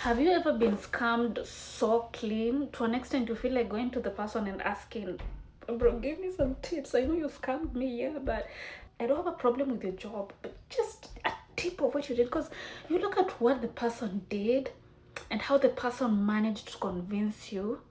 Have you ever been scammed so clean to an extent you feel like going to the person and asking, bro, give me some tips. I know you scammed me, yeah, but I don't have a problem with your job, but just a tip of what you did. Because you look at what the person did and how the person managed to convince you.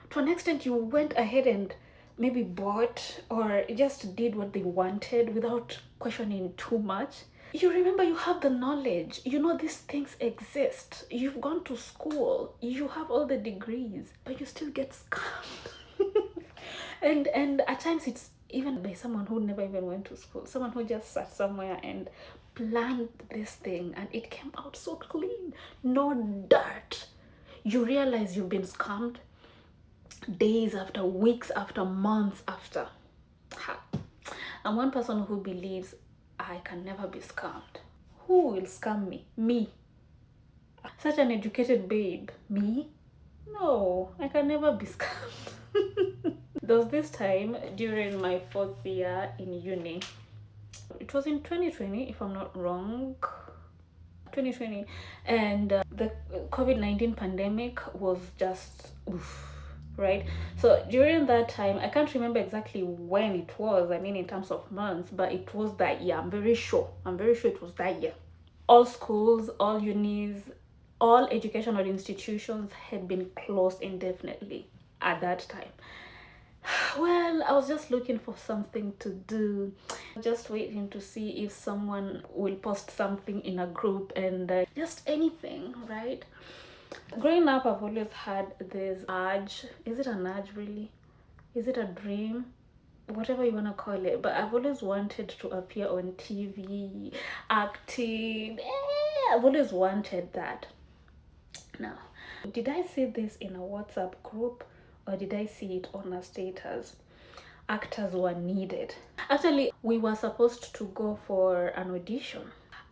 To an extent, you went ahead and maybe bought or just did what they wanted without questioning too much. You remember you have the knowledge, you know these things exist, you've gone to school, you have all the degrees, but you still get scammed. and at times it's even by someone who never even went to school, someone who just sat somewhere and planned this thing and it came out so clean, no dirt. You realize you've been scammed days after, weeks after, months after. I'm one person who believes I can never be scammed. Who will scam me? Me. Such an educated babe. Me? No, I can never be scammed. There was this time during my 4th year in uni. It was in 2020, if I'm not wrong. 2020. And the COVID-19 pandemic was just... oof. Right, so during that time, I can't remember exactly when it was, I mean in terms of months, but it was that year. I'm very sure it was that year. All schools, all unis, all educational institutions had been closed indefinitely at that time. Well, I was just looking for something to do, just waiting to see if someone will post something in a group and just anything, right? Growing up, I've always had this urge. Is it an urge really? Is it a dream? Whatever you want to call it. But I've always wanted to appear on TV, acting. I've always wanted that. Now, did I see this in a WhatsApp group or did I see it on a status? Actors were needed. Actually, we were supposed to go for an audition.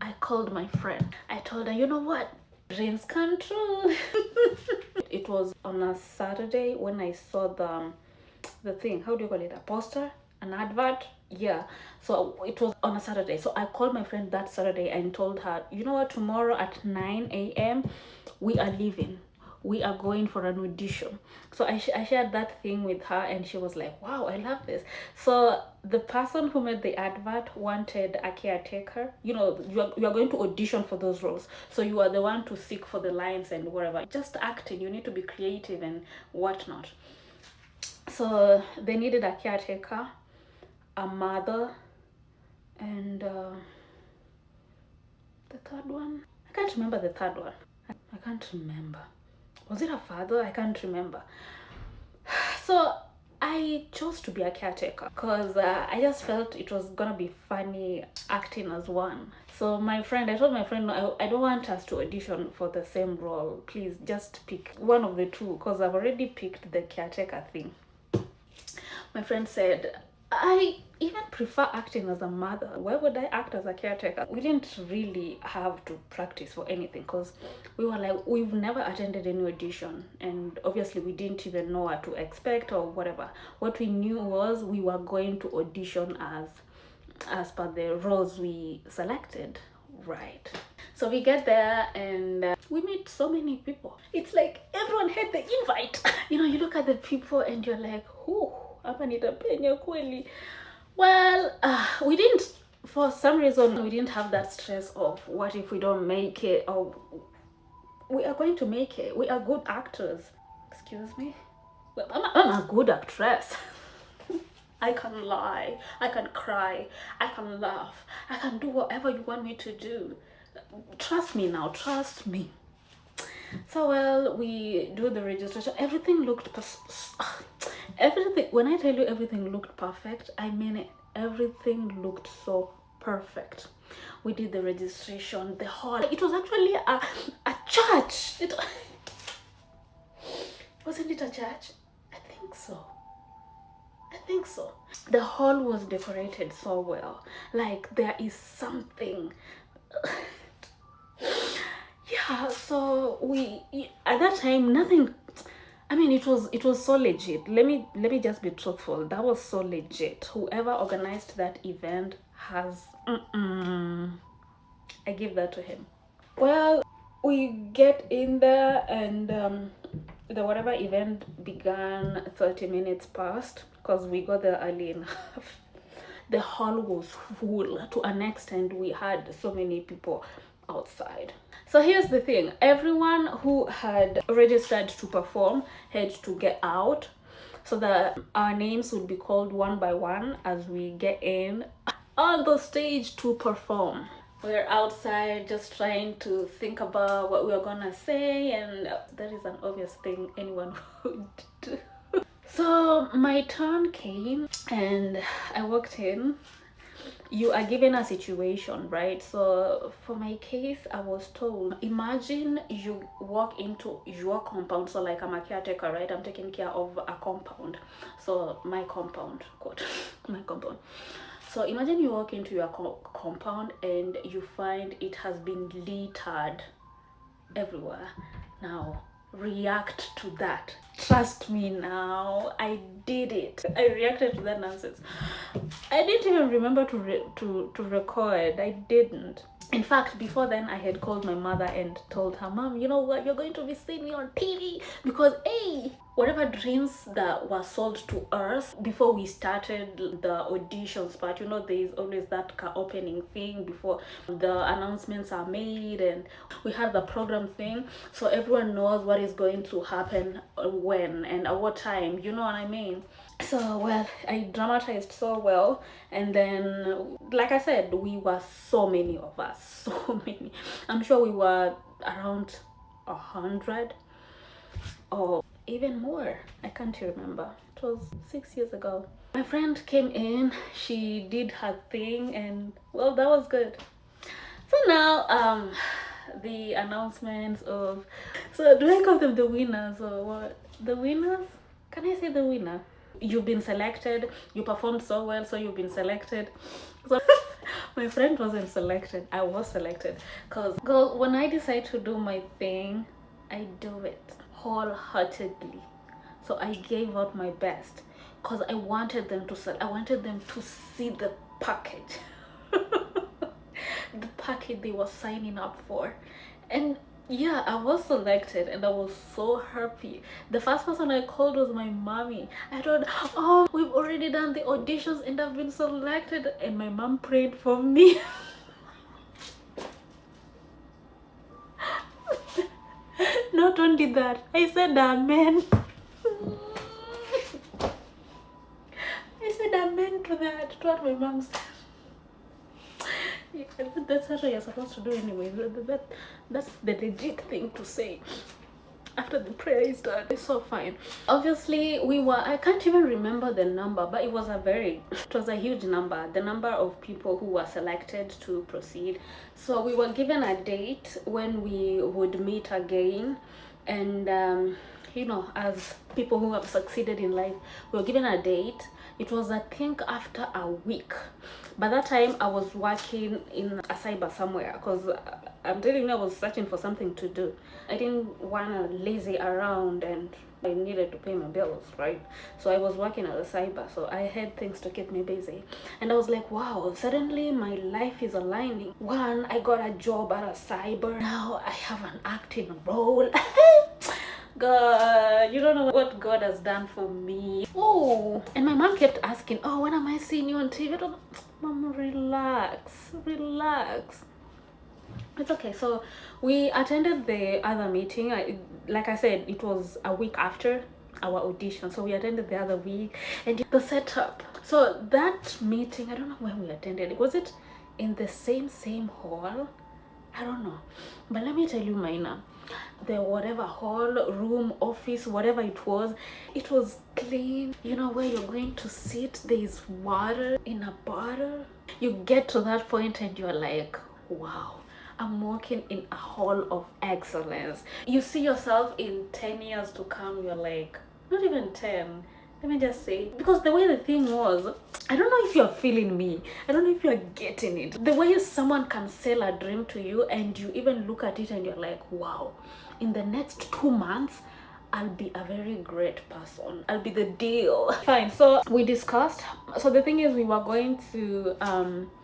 I called my friend. I told her, you know what? Dreams come true. It was on a Saturday when I saw the thing, how do you call it, a poster, an advert? Yeah, so it was on a Saturday. So I called my friend that Saturday and told her, you know what, tomorrow at 9 a.m. we are leaving, we are going for an audition. So I shared that thing with her and she was like, wow, I love this. So the person who made the advert wanted a caretaker. You know, you are going to audition for those roles, so you are the one to seek for the lines and whatever. Just acting, you need to be creative and whatnot. So they needed a caretaker, a mother, and the third one, I can't remember the third one. I can't remember. Was it a father? I can't remember. So I chose to be a caretaker because I just felt it was gonna be funny acting as one. So I told my friend, no, I don't want us to audition for the same role. Please just pick one of the two because I've already picked the caretaker thing. My friend said, I even prefer acting as a mother. Why would I act as a caretaker? We didn't really have to practice for anything because we were like, we've never attended any audition and obviously we didn't even know what to expect or whatever. What we knew was we were going to audition as per the roles we selected, right? So we get there and we meet so many people. It's like everyone had the invite. You know, you look at the people and you're like, who? Well, we didn't, for some reason, we didn't have that stress of what if we don't make it, or we are going to make it. We are good actors. Excuse me? Well, I'm a good actress. I can lie, I can cry, I can laugh, I can do whatever you want me to do. Trust me now, trust me. So well, we do the registration. Everything looked everything, when I tell you everything looked perfect, I mean it. Everything looked so perfect. We did the registration, the hall. It was actually a church. Wasn't it a church? I think so. The hall was decorated so well. Like there is something. Yeah, so we, at that time, nothing, I mean, it was so legit. Let me just be truthful. That was so legit. Whoever organized that event has I give that to him. Well, We get in there, and the whatever event began 30 minutes past because we got there early enough. The hall was full to an extent we had so many people outside. So here's the thing, everyone who had registered to perform had to get out so that our names would be called one by one as we get in on the stage to perform. We're outside just trying to think about what we're gonna say, and that is an obvious thing anyone would do. So my turn came and I walked in. You are given a situation, right? So for my case, I was told, imagine you walk into your compound. So like I'm a caretaker, right? I'm taking care of a compound. So my compound, quote, my compound. So imagine you walk into your compound and you find it has been littered everywhere. Now react to that. Trust me, now I did it. I reacted to that nonsense. I didn't even remember to record. I didn't. In fact, before then, I had called my mother and told her, Mom, you know what, you're going to be seeing me on TV because, hey, whatever dreams that were sold to us before we started the auditions part, you know, there's always that opening thing before the announcements are made, and we had the program thing, so everyone knows what is going to happen when and at what time, you know what I mean? So, well, I dramatized so well, and then, like I said, we were so many of us, so many. I'm sure we were around 100 or even more. I can't remember. It was 6 years ago. My friend came in, she did her thing, and well, that was good. So now, the announcements of, so do I call them the winners or what? The winners? Can I say the winner? You've been selected, you performed so well, so you've been selected. So my friend wasn't selected, I was selected, because girl, when I decide to do my thing, I do it wholeheartedly. So I gave out my best because I wanted them to see the package. The package they were signing up for. And yeah, I was selected and I was so happy. The first person I called was my mommy. I told, oh, we've already done the auditions and I've been selected. And my mom prayed for me. Not only that, I said amen. I said amen to that, to what my mom said. Yeah, that's what you're supposed to do anyway. That's the legit thing to say after the prayer is done. It's so fine. Obviously, I can't even remember the number, but it was a huge number, the number of people who were selected to proceed. So we were given a date when we would meet again, and you know, as people who have succeeded in life, we were given a date. It was, I think, after a week. By that time, I was working in a cyber somewhere because I'm telling you, I was searching for something to do. I didn't want to lazy around and I needed to pay my bills, right? So I was working at a cyber, so I had things to keep me busy. And I was like, wow, suddenly my life is aligning. One, I got a job at a cyber. Now I have an acting role. God, you don't know what God has done for me. Oh, and my mom kept asking, oh, when am I seeing you on TV? I don't know. Mom, relax. It's okay. So we attended the other meeting. Like I said, it was a week after our audition, so we attended the other week and the setup. So that meeting, I don't know when we attended it. Was it in the same hall? I don't know, but let me tell you, Mina, the whatever hall, room, office, whatever it was clean. You know, where you're going to sit, there is water in a bottle. You get to that point and you're like, wow, I'm walking in a hall of excellence. You see yourself in 10 years to come, you're like, not even 10, let me just say, because the way the thing was, I don't know if you're feeling me, I don't know if you're getting it, the way someone can sell a dream to you and you even look at it and you're like, wow, in the next 2 months I'll be a very great person, I'll be the deal. Fine, so we discussed. So the thing is, we were going to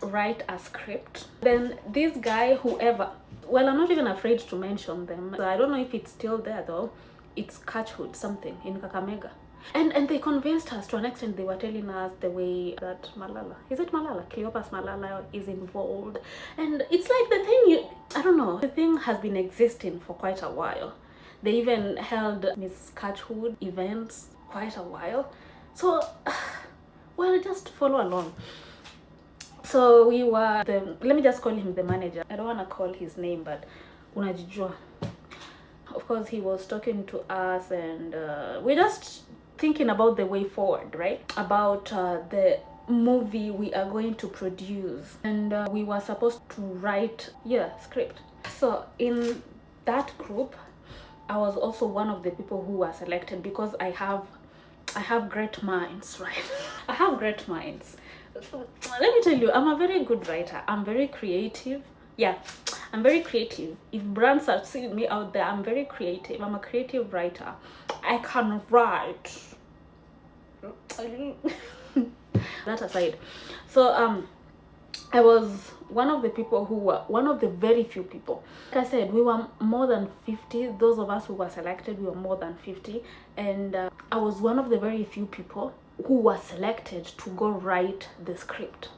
write a script. Then this guy, whoever, Well, I'm not even afraid to mention them. So I don't know if it's still there though. It's Catchwood something in Kakamega. And they convinced us to an extent. They were telling us the way that Malala, is it Malala? Cleopas Malala is involved. And it's like the thing, I don't know, the thing has been existing for quite a while. They even held Miss Catchwood events quite a while. So, well, just follow along. So we were, let me just call him the manager. I don't want to call his name, but unajijua. Of course, he was talking to us, and we're just thinking about the way forward, right? About the movie we are going to produce, and we were supposed to write script. So in that group, I was also one of the people who were selected because I have great minds, right? I have great minds. Let me tell you, I'm a very good writer. I'm very creative. Yeah, I'm very creative. If brands are seeing me out there, I'm very creative. I'm a creative writer. I can write. That aside, so I was one of the people who were one of the very few people. Like I said, we were more than 50. Those of us who were selected, we were more than 50, and I was one of the very few people who were selected to go write the script.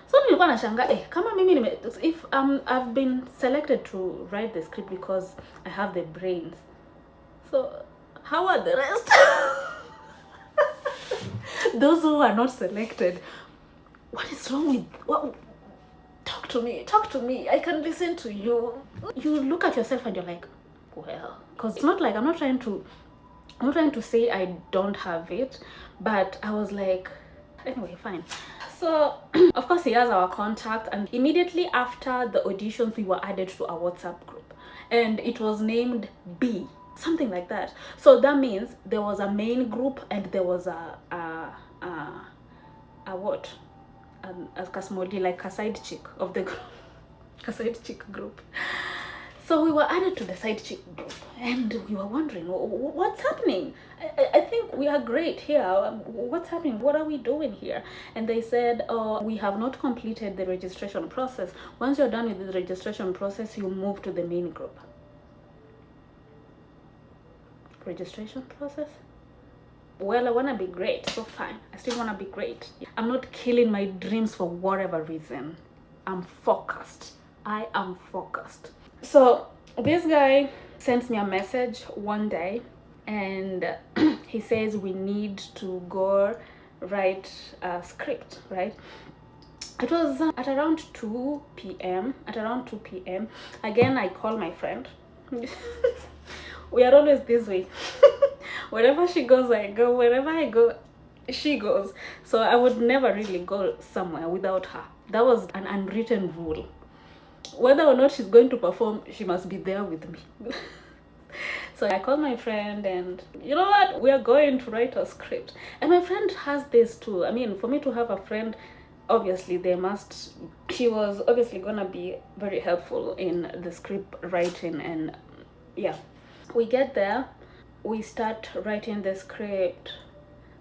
So nilikuwa nashanga kama mimi if I've been selected to write the script because I have the brains, so how are the rest? Those who are not selected, what is wrong with what? Talk to me, I can listen to you. You look at yourself and you're like, well, because it's not like I'm not trying to say I don't have it, but I was like, anyway, fine. So of course he has our contact, and immediately after the auditions we were added to a WhatsApp group, and it was named B, something like that. So that means there was a main group and there was a what, a Kasmoli, like a side chick of the group. A side chick group. So we were added to the side chick group, and we were wondering, what's happening? I think we are great here. What's happening? What are we doing here? And they said, oh, we have not completed the registration process. Once you're done with the registration process, you move to the main group. Registration process? Well, I want to be great, so fine. I still want to be great. I'm not killing my dreams for whatever reason. I'm focused. I am focused. So this guy sends me a message one day, and he says we need to go write a script, right? It was at around 2 p.m. Again, I call my friend. We are always this way. Wherever she goes, I go. Wherever I go, she goes. So I would never really go somewhere without her. That was an unwritten rule. Whether or not she's going to perform, she must be there with me. So I called my friend, and you know what? We are going to write a script. And my friend has this too. I mean, for me to have a friend, obviously she was obviously gonna be very helpful in the script writing. And yeah, we get there, we start writing the script.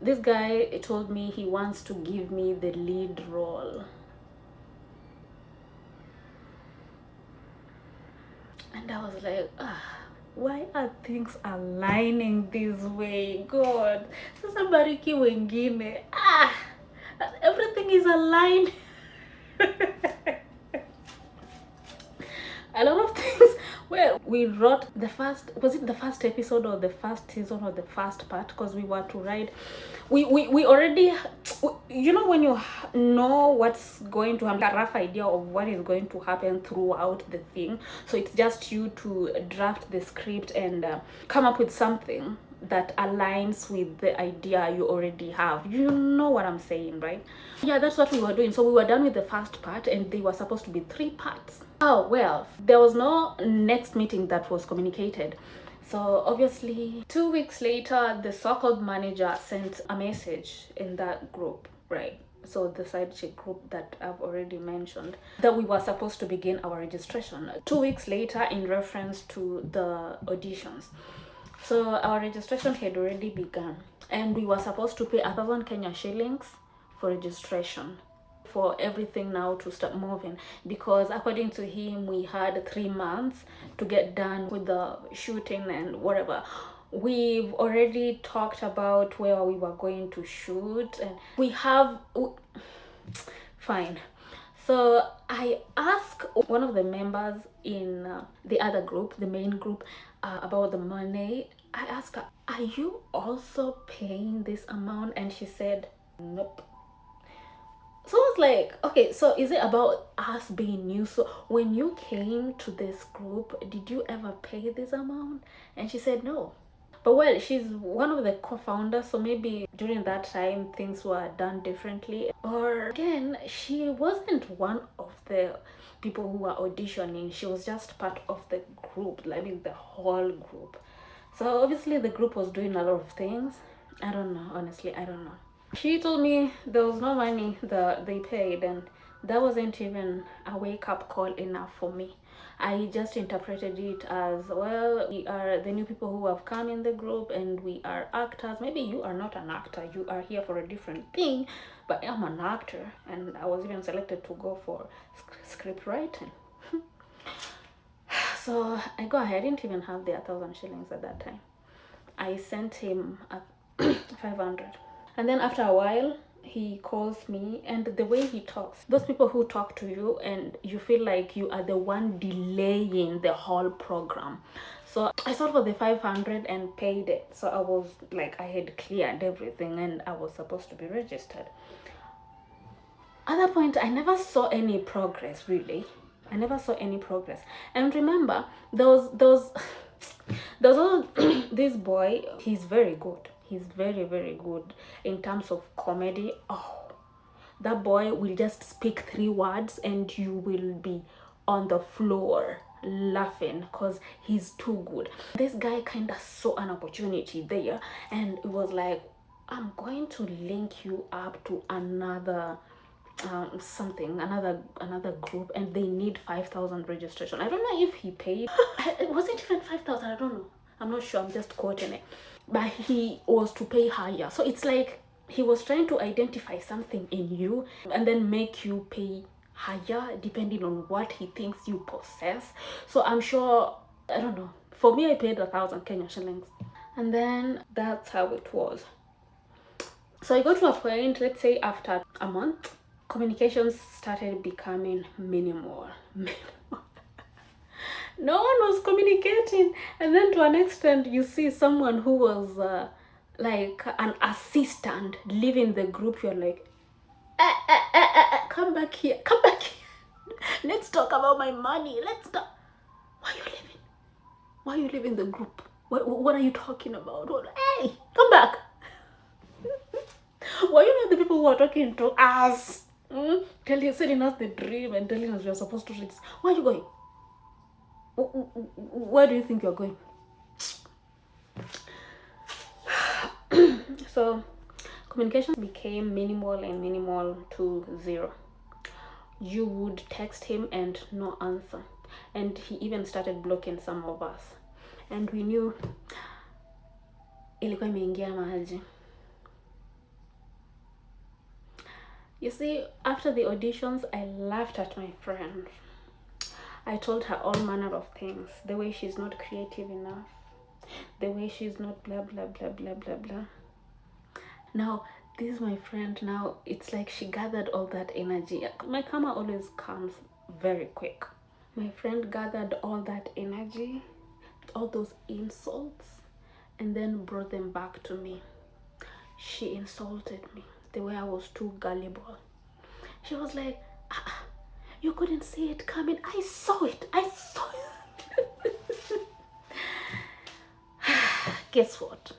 This guy told me he wants to give me the lead role. And I was like, why are things aligning this way? God, sasa bariki wengine. Everything is aligned. A lot of things. Well, we wrote the first, was it the first episode or the first season or the first part? Because we were to write, we already, you know, when you know what's going to happen, a rough idea of what is going to happen throughout the thing. So it's just you to draft the script and come up with something that aligns with the idea you already have. You know what I'm saying, right? Yeah, that's what we were doing. So we were done with the first part, and they were supposed to be 3 parts. Oh, well, there was no next meeting that was communicated. So obviously 2 weeks later, the so-called manager sent a message in that group, right? So the side chick group that I've already mentioned, that we were supposed to begin our registration 2 weeks later in reference to the auditions. So our registration had already begun, and we were supposed to pay 1,000 Kenya shillings for registration. for everything now to start moving, because according to him we had 3 months to get done with the shooting and whatever. We've already talked about where we were going to shoot, and we have fine. So I asked one of the members in the other group, the main group, about the money. I asked her, are you also paying this amount? And she said nope. So I was like, okay, so is it about us being new? So when you came to this group, did you ever pay this amount? And she said no. But well, she's one of the co-founders, so maybe during that time things were done differently. Or again, she wasn't one of the people who were auditioning. She was just part of the group, I mean the whole group. So obviously the group was doing a lot of things. I don't know, honestly, I don't know. She told me there was no money that they paid, and that wasn't even a wake-up call enough for me. I just interpreted it as, well, we are the new people who have come in the group and we are actors. Maybe you are not an actor, you are here for a different thing, but I'm an actor, and I was even selected to go for script writing. So I go ahead. I didn't even have the 1,000 shillings at that time. I sent him 500. And then after a while, he calls me, and the way he talks, those people who talk to you and you feel like you are the one delaying the whole program. So I sought for the 500 and paid it. So I was like, I had cleared everything and I was supposed to be registered. At that point, I never saw any progress, really. I never saw any progress. And remember, those this boy, he's very good. He's very, very good in terms of comedy. Oh, that boy will just speak 3 words and you will be on the floor laughing because he's too good. This guy kind of saw an opportunity there, and it was like, I'm going to link you up to another another group, and they need 5,000 registration. I don't know if he paid. It wasn't even 5,000. I don't know. I'm not sure. I'm just quoting it. But he was to pay higher. So it's like he was trying to identify something in you and then make you pay higher depending on what he thinks you possess. So I'm sure, I don't know. For me, I paid 1,000 Kenya shillings. And then that's how it was. So I got to a point, let's say after a month, communications started becoming minimal. No one was communicating, and then to an extent you see someone who was like an assistant leaving the group. You're like, come back here, let's talk about my money, let's talk. Why are you leaving the group? What are you talking about? Hey, come back. Why you not the people who are talking to us, selling us the dream and telling us we are supposed to read? Where are you going? Where do you think you're going? So communication became minimal to 0. You would text him and no answer, and he even started blocking some of us, and we knew ilikuwa imeingia maji. You see, after the auditions, I laughed at my friend. I told her all manner of things. The way she's not creative enough. The way she's not blah, blah, blah, blah, blah, blah. Now, this is my friend. Now, it's like she gathered all that energy. My karma always comes very quick. My friend gathered all that energy, all those insults, and then brought them back to me. She insulted me the way I was too gullible. She was like, you couldn't see it coming. I saw it. Guess what?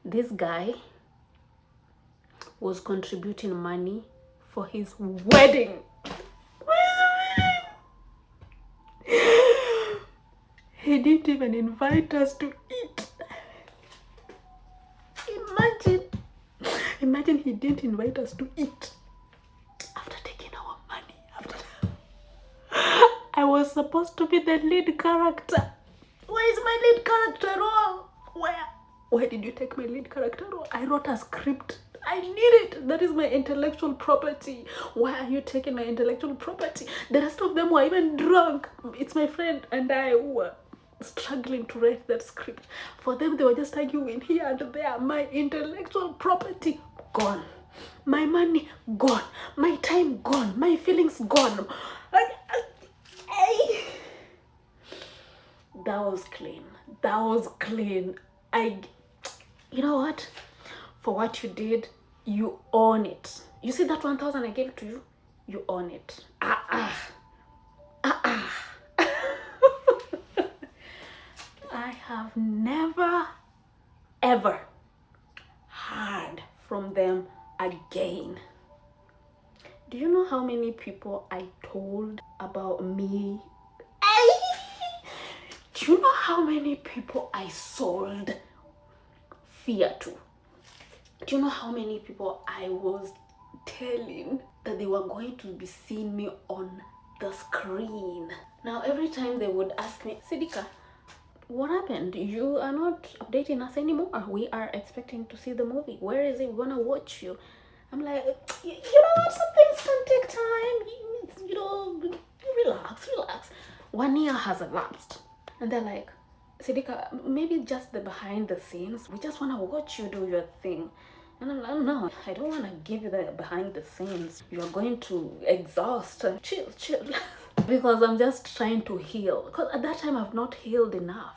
This guy was contributing money for his wedding. He didn't even invite us to eat. Imagine he didn't invite us to eat after taking our money. I was supposed to be the lead character. Where is my lead character role? Where did you take my lead character role? I wrote a script. I need it. That is my intellectual property. Why are you taking my intellectual property? The rest of them were even drunk. It's my friend and I who were struggling to write that script. For them, they were just arguing here and there. My intellectual property gone. My money gone. My time gone. My feelings gone. That was clean. That was clean. You know what? For what you did, you own it. You see that 1,000 I gave to you? You own it. I have never, ever heard from them again. Do you know how many people I told about me? Do you know how many people I sold fear to? Do you know how many people I was telling that they were going to be seeing me on the screen? Now, every time they would ask me, Sidika, what happened? You are not updating us anymore. We are expecting to see the movie. Where is it? We're gonna watch you. I'm like, you know what? Some things can take time. You know, relax. 1 year has elapsed. And they're like, Sidika, maybe just the behind the scenes. We just want to watch you do your thing. And I'm like, no, I don't want to give you the behind the scenes. You're going to exhaust. Chill. Because I'm just trying to heal. Because at that time, I've not healed enough.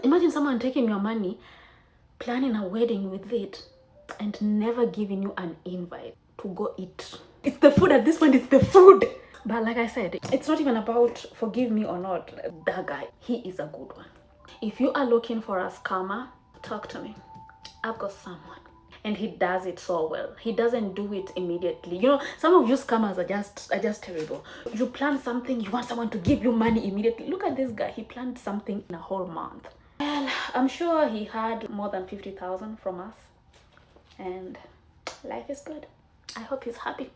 Imagine someone taking your money, planning a wedding with it, and never giving you an invite to go eat. It's the food at this point, it's the food. But like I said, it's not even about forgive me or not. That guy, he is a good one. If you are looking for a scammer, talk to me. I've got someone. And he does it so well. He doesn't do it immediately. You know, some of you scammers are just terrible. You plan something, you want someone to give you money immediately. Look at this guy. He planned something in a whole month. Well, I'm sure he had more than 50,000 from us. And life is good. I hope he's happy.